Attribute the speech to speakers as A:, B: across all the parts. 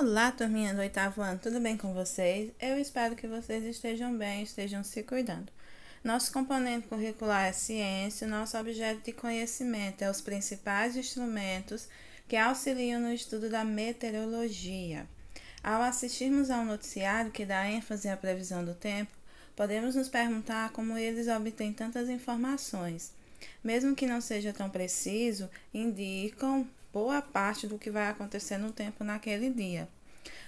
A: Olá, turminha do oitavo ano, tudo bem com vocês? Eu espero que vocês estejam bem, estejam se cuidando. Nosso componente curricular é ciência, nosso objeto de conhecimento é os principais instrumentos que auxiliam no estudo da meteorologia. Ao assistirmos ao noticiário que dá ênfase à previsão do tempo, podemos nos perguntar como eles obtêm tantas informações. Mesmo que não seja tão preciso, indicam boa parte do que vai acontecer no tempo naquele dia.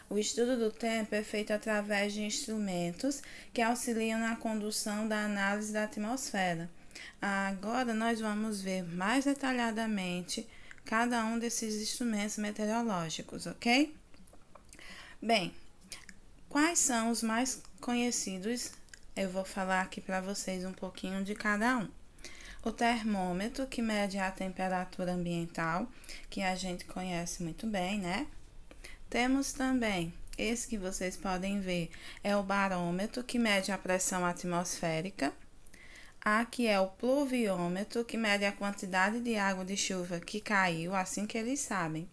A: O estudo do tempo é feito através de instrumentos que auxiliam na condução da análise da atmosfera. Agora nós vamos ver mais detalhadamente cada um desses instrumentos meteorológicos, ok? Bem, quais são os mais conhecidos? Eu vou falar aqui para vocês um pouquinho de cada um. O termômetro, que mede a temperatura ambiental, que a gente conhece muito bem, né? Temos também, esse que vocês podem ver, é o barômetro, que mede a pressão atmosférica. Aqui é o pluviômetro, que mede a quantidade de água de chuva que caiu, assim que eles sabem.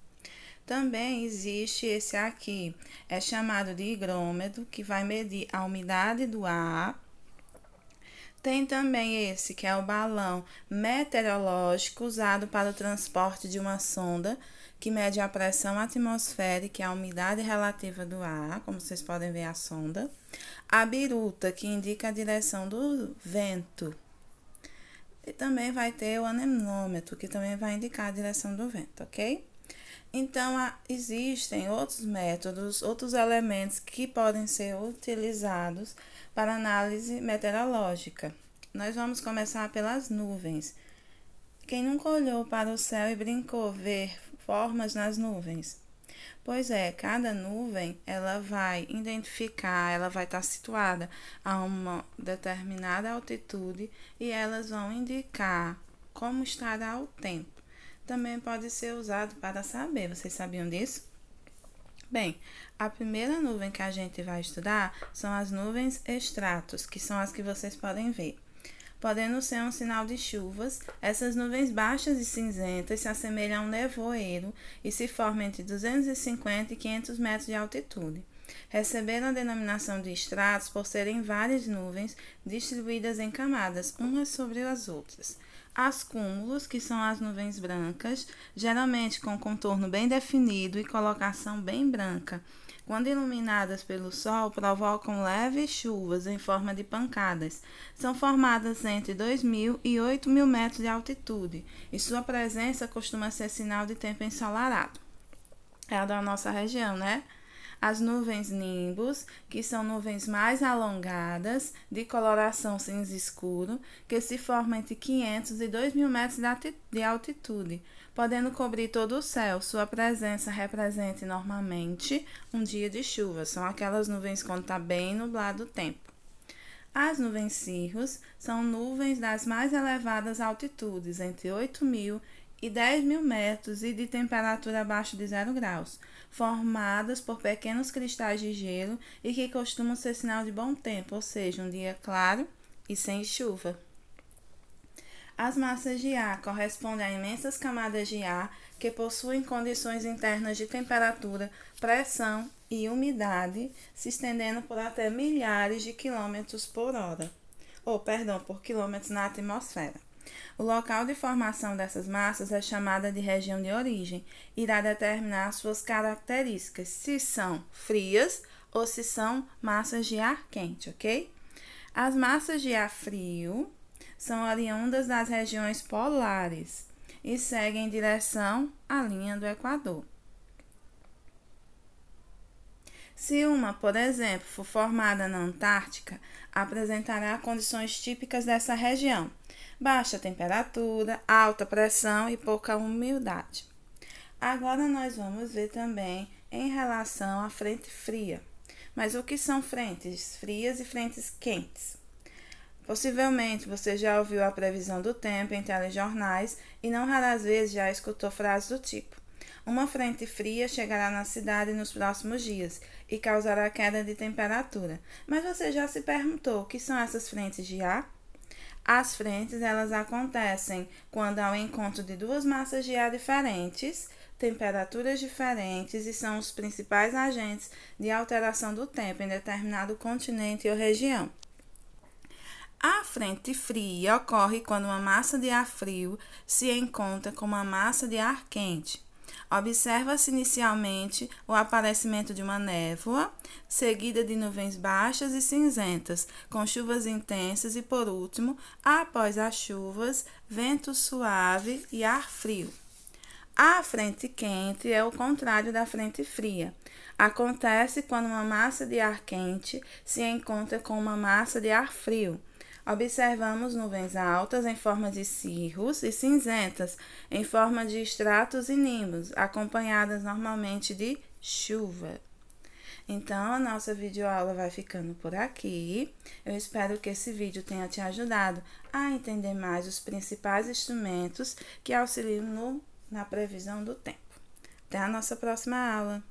A: Também existe esse aqui, é chamado de higrômetro, que vai medir a umidade do ar. Tem também esse, que é o balão meteorológico usado para o transporte de uma sonda, que mede a pressão atmosférica e a umidade relativa do ar, como vocês podem ver a sonda. A biruta, que indica a direção do vento. E também vai ter o anemômetro, que também vai indicar a direção do vento, ok? Então, existem outros métodos, outros elementos que podem ser utilizados para análise meteorológica. Nós vamos começar pelas nuvens. Quem nunca olhou para o céu e brincou ver formas nas nuvens? Pois é, cada nuvem ela vai identificar, ela vai estar situada a uma determinada altitude e elas vão indicar como estará o tempo. Também pode ser usado para saber. Vocês sabiam disso? Bem, a primeira nuvem que a gente vai estudar são as nuvens estratos, que são as que vocês podem ver. Podendo ser um sinal de chuvas, essas nuvens baixas e cinzentas se assemelham a um nevoeiro e se formam entre 250 e 500 metros de altitude. Receberam a denominação de estratos por serem várias nuvens distribuídas em camadas, umas sobre as outras. As cúmulos, que são as nuvens brancas, geralmente com contorno bem definido e colocação bem branca. Quando iluminadas pelo sol, provocam leves chuvas em forma de pancadas. São formadas entre 2.000 e 8.000 metros de altitude e sua presença costuma ser sinal de tempo ensolarado. É a da nossa região, né? As nuvens nimbus, que são nuvens mais alongadas, de coloração cinza escuro, que se formam entre 500 e 2.000 metros de altitude, podendo cobrir todo o céu. Sua presença representa normalmente um dia de chuva. São aquelas nuvens quando está bem nublado o tempo. As nuvens cirrus são nuvens das mais elevadas altitudes, entre 8.000 e 10.000 metros e de temperatura abaixo de 0 graus, formadas por pequenos cristais de gelo e que costumam ser sinal de bom tempo, ou seja, um dia claro e sem chuva. As massas de ar correspondem a imensas camadas de ar que possuem condições internas de temperatura, pressão e umidade, se estendendo por até milhares de quilômetros por hora, por quilômetros na atmosfera. O local de formação dessas massas é chamada de região de origem. Irá determinar suas características, se são frias ou se são massas de ar quente, ok? As massas de ar frio são oriundas das regiões polares e seguem em direção à linha do Equador. Se uma, por exemplo, for formada na Antártica, apresentará condições típicas dessa região: baixa temperatura, alta pressão e pouca umidade. Agora nós vamos ver também em relação à frente fria. Mas o que são frentes frias e frentes quentes? Possivelmente você já ouviu a previsão do tempo em telejornais e não raras vezes já escutou frases do tipo: uma frente fria chegará na cidade nos próximos dias e causará queda de temperatura. Mas você já se perguntou o que são essas frentes de ar? As frentes, elas acontecem quando há o encontro de duas massas de ar diferentes, temperaturas diferentes e são os principais agentes de alteração do tempo em determinado continente ou região. A frente fria ocorre quando uma massa de ar frio se encontra com uma massa de ar quente. Observa-se inicialmente o aparecimento de uma névoa, seguida de nuvens baixas e cinzentas, com chuvas intensas e, por último, após as chuvas, vento suave e ar frio. A frente quente é o contrário da frente fria. Acontece quando uma massa de ar quente se encontra com uma massa de ar frio. Observamos nuvens altas em forma de cirros e cinzentas em forma de estratos e nimbos, acompanhadas normalmente de chuva. Então, a nossa videoaula vai ficando por aqui. Eu espero que esse vídeo tenha te ajudado a entender mais os principais instrumentos que auxiliam na previsão do tempo. Até a nossa próxima aula!